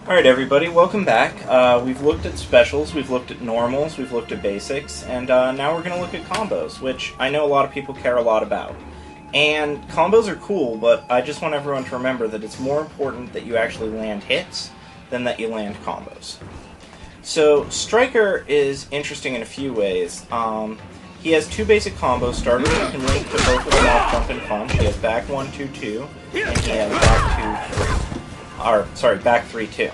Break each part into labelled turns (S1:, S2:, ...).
S1: Alright everybody, welcome back. We've looked at specials, we've looked at normals, we've looked at basics, and now we're going to look at combos, which I know a lot of people care a lot about. And combos are cool, but I just want everyone to remember that it's more important that you actually land hits than that you land combos. So, Stryker is interesting in a few ways. He has two basic combos starters. You can link to both of them off Jump and Punch. He has back 1, 2, 2, and he has back 2, 3. Back 3, 2.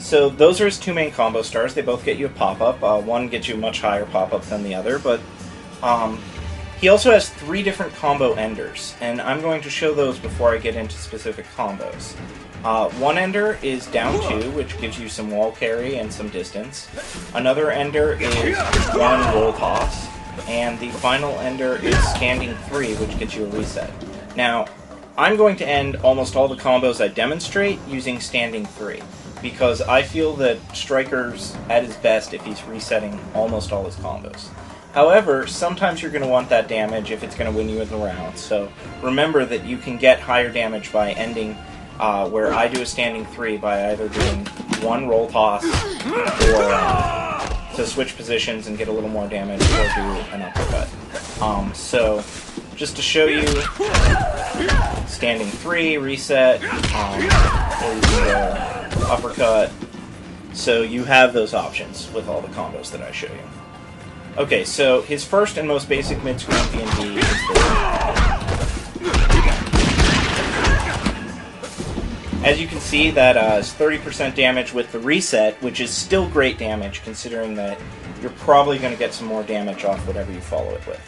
S1: So those are his two main combo stars. They both get you a pop-up. One gets you a much higher pop-up than the other, but he also has 3 different combo enders, and I'm going to show those before I get into specific combos. One ender is down 2, which gives you some wall carry and some distance. Another ender is 1 roll toss, and the final ender is standing 3, which gets you a reset. Now, I'm going to end almost all the combos I demonstrate using standing 3, because I feel that Stryker's at his best if he's resetting almost all his combos. However, sometimes you're going to want that damage if it's going to win you in the round, so remember that you can get higher damage by ending where I do a standing 3 by either doing 1 roll toss or to switch positions and get a little more damage or do an uppercut. So, just to show you, standing 3, reset, or you can go uppercut. So you have those options with all the combos that I show you. Okay, so his first and most basic mid-screen D&D is this. As you can see, that is 30% damage with the reset, which is still great damage considering that you're probably going to get some more damage off whatever you follow it with.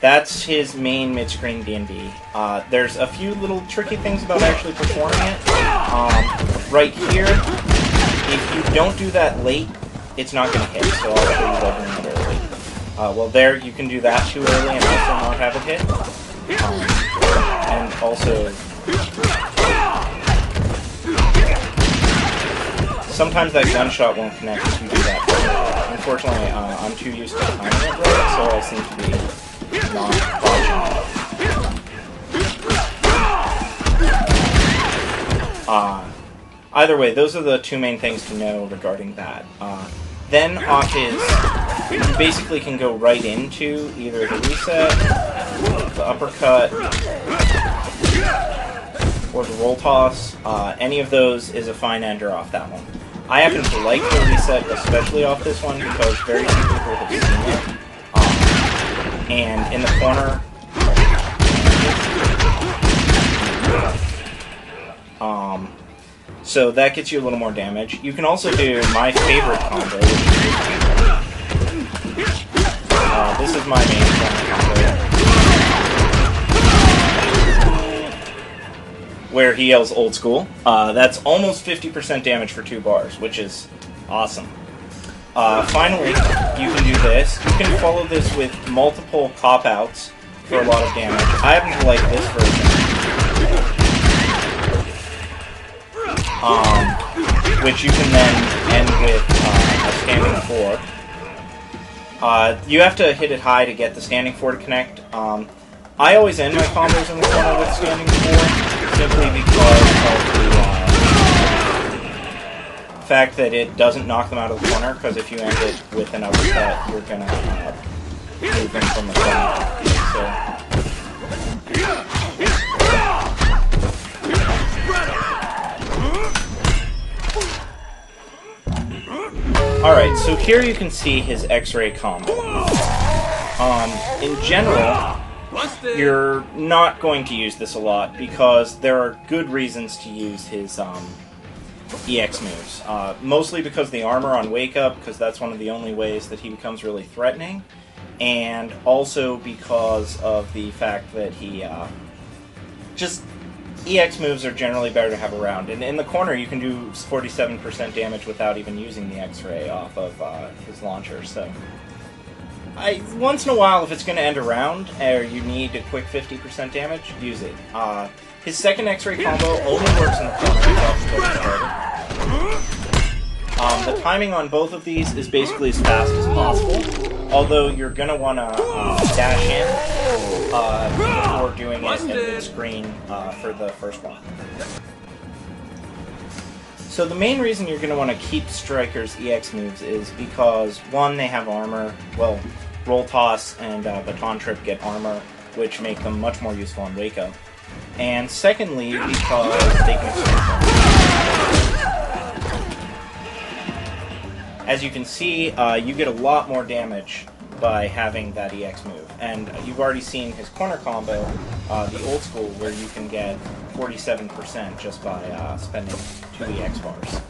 S1: That's his main mid-screen D&D. There's a few little tricky things about actually performing it. Right here, if you don't do that late, it's not going to hit, so I'll show you leveling it early. Well, there, you can do that too early and also not have it hit. And also, sometimes that gunshot won't connect if you do that. Unfortunately, I'm too used to timing it right, so I seem to be not watching. Either way, those are the two main things to know regarding that. Then off his, you basically can go right into either the reset, the uppercut, or the roll toss. Any of those is a fine ender off that one. I happen to like the reset, especially off this one, because very few people have seen it. And in the corner, so that gets you a little more damage. You can also do my favorite combo, which is this is my main combo, where he yells old school. That's almost 50% damage for 2 bars, which is awesome. Finally, you can do this. You can follow this with multiple cop-outs for a lot of damage. I happen to like this version. Which you can then end with a standing 4. You have to hit it high to get the standing 4 to connect. I always end my combos in the corner with standing 4, simply because of the fact that it doesn't knock them out of the corner, because if you end it with an uppercut, you're going to move them from the corner. So, alright, so here you can see his X-ray combo. In general, you're not going to use this a lot because there are good reasons to use his EX moves. Mostly because of the armor on Wake Up, because that's one of the only ways that he becomes really threatening, and also because of the fact that he just... EX moves are generally better to have around, and in the corner you can do 47% damage without even using the X-ray off of his launcher, so... once in a while, if it's going to end a round, or you need a quick 50% damage, use it. His second X-ray combo only works in the corner. The timing on both of these is basically as fast as possible, although you're going to want to dash in before doing it in mid-screen for the first one. So the main reason you're going to want to keep Stryker's EX moves is because, one, they have armor. Well, Roll Toss and Baton Trip get armor, which make them much more useful on Wake Up. And secondly, because they can As you can see, you get a lot more damage by having that EX move. And you've already seen his corner combo, the old school, where you can get 47% just by spending 2 EX bars.